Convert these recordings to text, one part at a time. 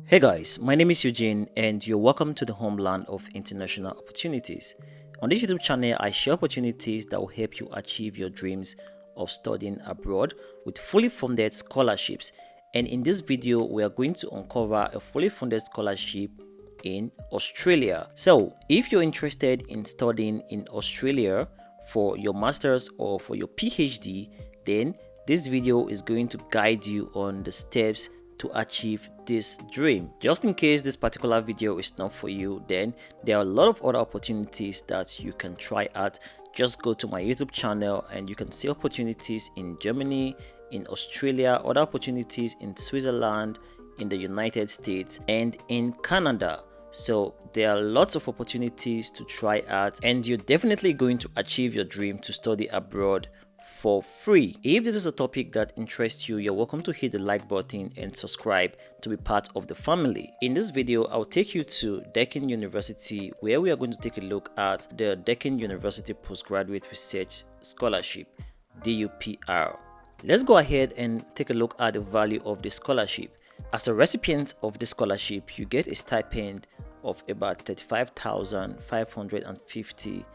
Hey guys, my name is Eugene and you're welcome to the homeland of international opportunities. On this YouTube channel, I share opportunities that will help you achieve your dreams of studying abroad with fully funded scholarships. And in this video, we are going to uncover a fully funded scholarship in Australia. So if you're interested in studying in Australia for your master's or for your PhD, then this video is going to guide you on the steps to achieve this dream. Just in case this particular video is not for you, then there are a lot of other opportunities that you can try out. Just go to my YouTube channel and you can see opportunities in Germany, in Australia, other opportunities in Switzerland, in the United States, and in Canada. So there are lots of opportunities to try out, and you're definitely going to achieve your dream to study abroad for free. If this is a topic that interests you, you're welcome to hit the like button and subscribe to be part of the family. In this video, I'll take you to Deakin University, where we are going to take a look at the Deakin University Postgraduate Research Scholarship, DUPR. Let's go ahead and take a look at the value of the scholarship. As a recipient of the scholarship, you get a stipend of about $35,550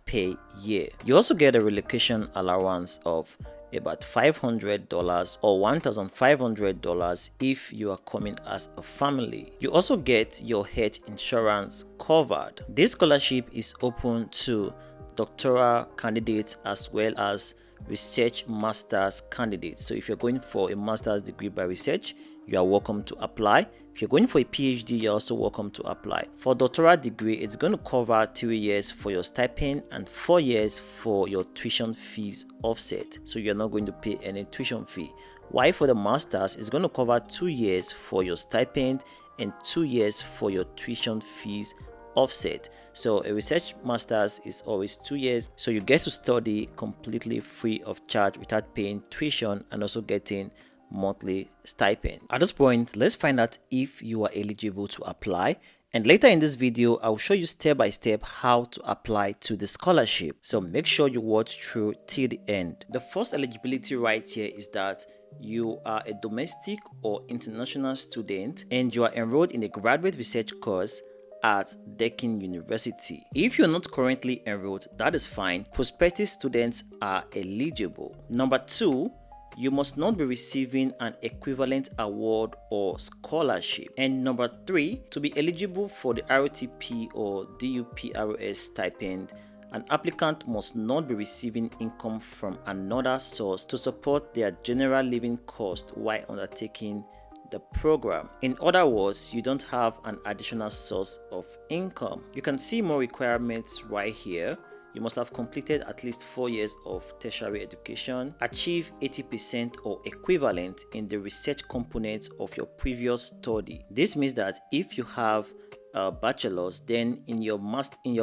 per year. You also get a relocation allowance of about $500 or $1,500 if you are coming as a family. You also get your health insurance covered. This scholarship is open to doctoral candidates as well as research master's candidates. So if you're going for a master's degree by research, you are welcome to apply. If you're going for a PhD, you're also welcome to apply. For doctoral degree, it's going to cover 3 years for your stipend and 4 years for your tuition fees offset. So you're not going to pay any tuition fee. While for the master's, it's going to cover 2 years for your stipend and 2 years for your tuition fees offset. So a research master's is always 2 years, so you get to study completely free of charge without paying tuition and also getting monthly stipend. At this point, let's find out if you are eligible to apply, and later in this video I'll show you step by step how to apply to the scholarship, so make sure you watch through till the end. The first eligibility right here is that you are a domestic or international student and you are enrolled in a graduate research course at Deakin University. If you're not currently enrolled, that is fine. Prospective students are eligible. Number 2, you must not be receiving an equivalent award or scholarship. And number 3, to be eligible for the ROTP or DUPRS stipend, an applicant must not be receiving income from another source to support their general living cost while undertaking the program. In other words, you don't have an additional source of income. You can see more requirements right here. You must have completed at least 4 years of tertiary education, achieve 80% or equivalent in the research components of your previous study. This means that if you have a bachelor's, then in your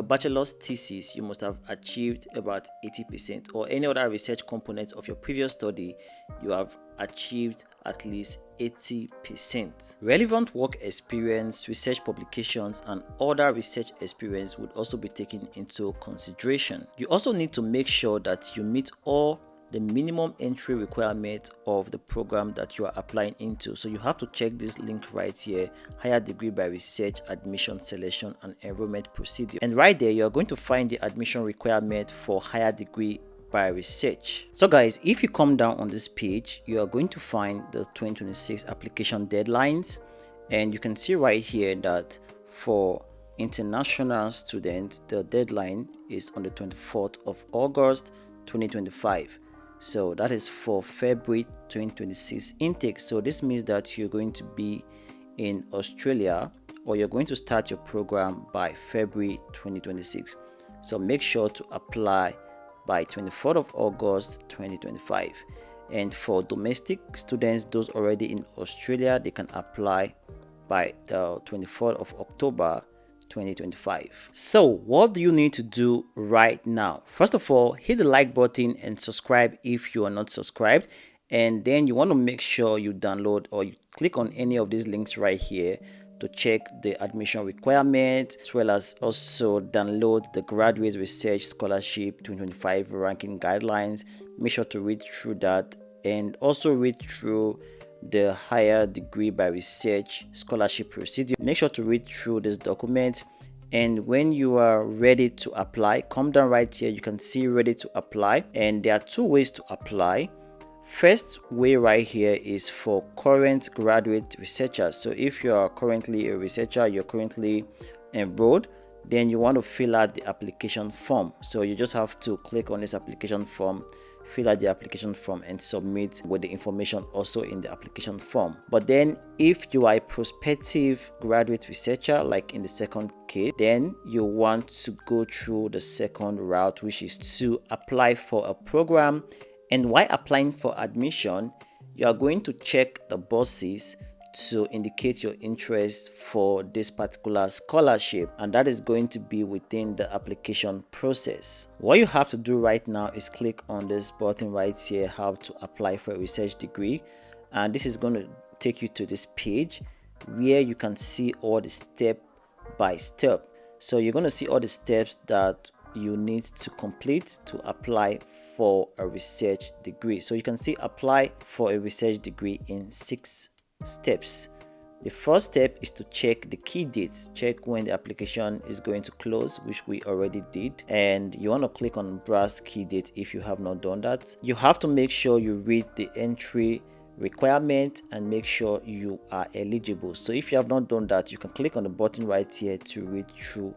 bachelor's thesis you must have achieved about 80%, or any other research component of your previous study you have achieved at least 80%. Relevant work experience, research publications, and other research experience would also be taken into consideration. You also need to make sure that you meet all the minimum entry requirement of the program that you are applying into. So you have to check this link right here, higher degree by research, admission, selection, and enrollment procedure. And right there, you are going to find the admission requirement for higher degree by research. So guys, if you come down on this page, you are going to find the 2026 application deadlines, and you can see right here that for international students, the deadline is on the 24th of August 2025. So that is for February 2026 intake. So this means that you're going to be in Australia, or you're going to start your program by February 2026. So make sure to apply by 24th of August 2025. And for domestic students, those already in Australia, they can apply by the 24th of October 2025. So what do you need to do right now? First of all, hit the like button and subscribe if you are not subscribed, and then you want to make sure you download or you click on any of these links right here to check the admission requirements, as well as also download the Graduate Research Scholarship 2025 ranking guidelines. Make sure to read through that, and also read through the higher degree by research scholarship procedure. Make sure to read through this document, and when you are ready to apply, come down right here. You can see ready to apply, and there are two ways to apply. First way right here is for current graduate researchers. So if you are currently a researcher, you're currently enrolled, then you want to fill out the application form. So you just have to click on this application form, fill out the application form, and submit with the information also in the application form. But then if you are a prospective graduate researcher, like in the second case, then you want to go through the second route, which is to apply for a program. And while applying for admission, you are going to check the boxes to indicate your interest for this particular scholarship, and that is going to be within the application process. What you have to do right now is click on this button right here, how to apply for a research degree, and this is going to take you to this page where you can see all the step by step. So you're going to see all the steps that you need to complete to apply for a research degree. So you can see apply for a research degree in 6 steps. The first step is to check the key dates, check when the application is going to close, which we already did, and you want to click on browse key date if you have not done that. You have to make sure you read the entry requirement and make sure you are eligible. So if you have not done that, you can click on the button right here to read through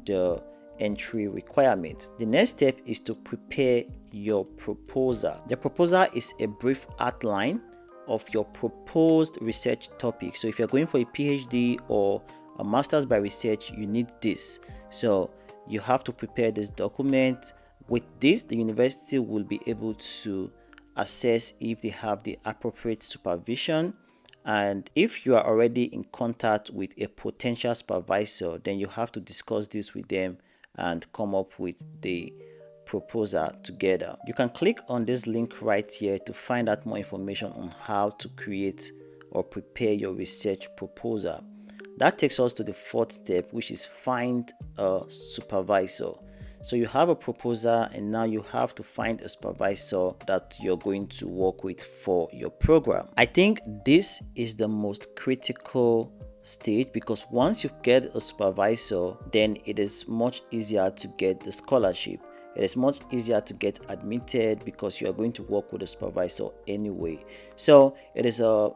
the entry requirement. The next step is to prepare your proposal. The proposal is a brief outline of your proposed research topic. So if you're going for a PhD or a master's by research, you need this. So you have to prepare this document. With this, the university will be able to assess if they have the appropriate supervision, and if you are already in contact with a potential supervisor, then you have to discuss this with them and come up with the proposal together. You can click on this link right here to find out more information on how to create or prepare your research proposal. That takes us to the fourth step, which is find a supervisor. So you have a proposal, and now you have to find a supervisor that you're going to work with for your program. I think this is the most critical stage, because once you get a supervisor, then it is much easier to get the scholarship. It is much easier to get admitted because you are going to work with a supervisor anyway. So it is I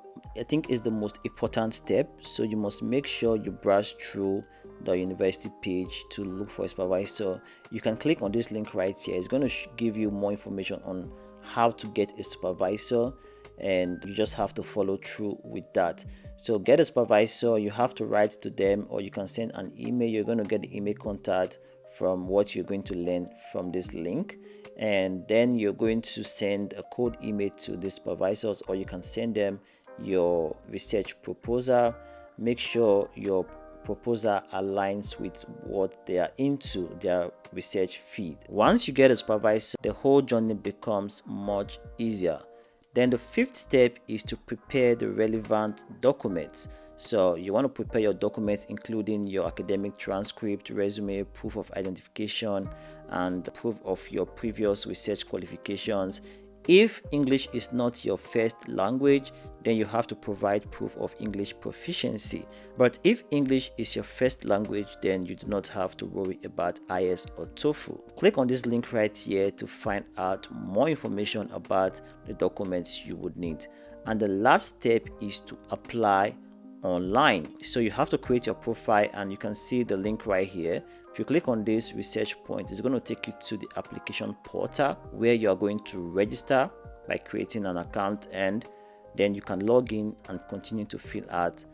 think is the most important step. So you must make sure you browse through the university page to look for a supervisor. You can click on this link right here. It's going to give you more information on how to get a supervisor, and you just have to follow through with that. So get a supervisor, you have to write to them, or you can send an email. You're going to get the email contact from what you're going to learn from this link, and then you're going to send a code email to the supervisors, or you can send them your research proposal. Make sure your proposal aligns with what they are into, their research field. Once you get a supervisor, the whole journey becomes much easier. Then the fifth step is to prepare the relevant documents. So you want to prepare your documents, including your academic transcript, resume, proof of identification, and proof of your previous research qualifications. If English is not your first language, then you have to provide proof of English proficiency. But if English is your first language, then you do not have to worry about IELTS or TOEFL. Click on this link right here to find out more information about the documents you would need. And the last step is to apply online. So you have to create your profile, and you can see the link right here. If you click on this research point, it's going to take you to the application portal where you are going to register by creating an account, and then you can log in and continue to fill out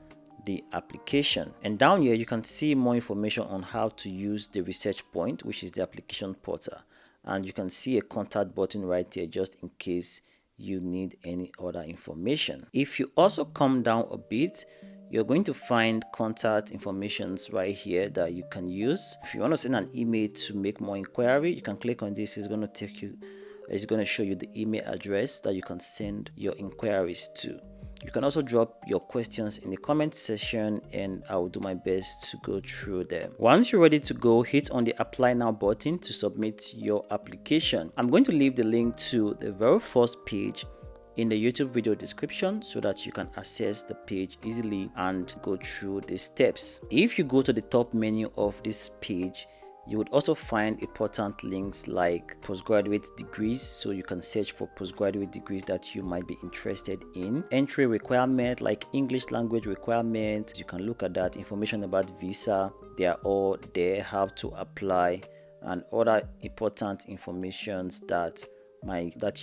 the application. And down here you can see more information on how to use the research point, which is the application portal, and you can see a contact button right here just in case you need any other information. If you also come down a bit, you're going to find contact informations right here that you can use. If you want to send an email to make more inquiry, you can click on this. It's going to show you the email address that you can send your inquiries to. You can also drop your questions in the comment section, and I will do my best to go through them. Once you're ready to go, hit on the apply now button to submit your application. I'm going to leave the link to the very first page. Then you can click on this research point. It's going to take you to the application portal where you are going to register by creating an account, and then you can log in and continue to fill out the application. Once you're ready to go, hit on the apply now button to submit your application. in the YouTube video description so that you can access the page easily and go through the steps. If you go to the top menu of this page, you would also find important links like postgraduate degrees, so you can search for postgraduate degrees that you might be interested in. Entry requirement like English language requirement, you can look at that. Information about visa, they are all there, how to apply, and other important informations that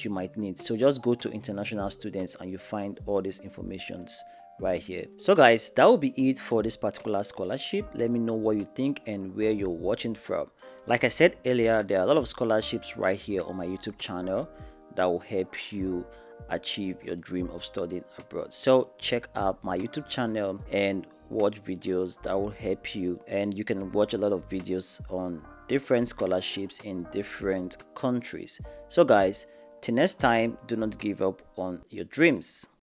you might need. So just go to international students and you find all these informations right here. So guys, that will be it for this particular scholarship. Let me know what you think and where you're watching from. Like I said earlier, there are a lot of scholarships right here on my YouTube channel that will help you achieve your dream of studying abroad. So check out my YouTube channel and watch videos that will help you, and you can watch a lot of videos on different scholarships in different countries. So guys, till next time, do not give up on your dreams.